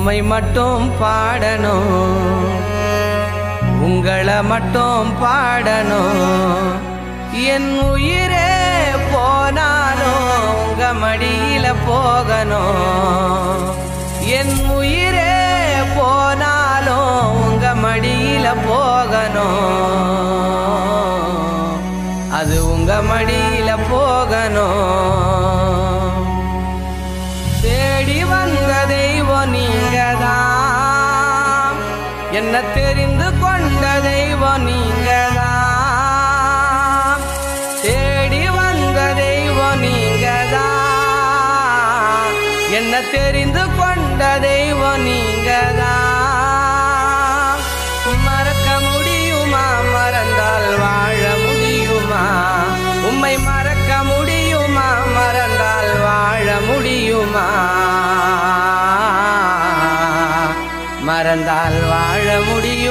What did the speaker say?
உம்மை மட்டும் பாடணும், உங்களை மட்டும் பாடணும். என் உயிரே போனாலும் உங்க மடியில போகணும். என் உயிரே போனாலும் உங்க மடியில போகணும். அது உங்க மடியில போகணும். தேடி வந்த தெய்வம் நீங்கதான், என்ன தெரிந்து கொண்ட தெய்வம் நீங்கதான். தேடி வந்த தெய்வம் நீங்கதான், என்ன தெரிந்து கொண்ட தெய்வம் நீங்கதான். மறக்க முடியுமா? மறந்தால் வாழ முடியுமா? உம்மை மறக்க முடியுமா? மறந்தால் வாழ முடியுமா? மறந்தால் வாழ முடியும்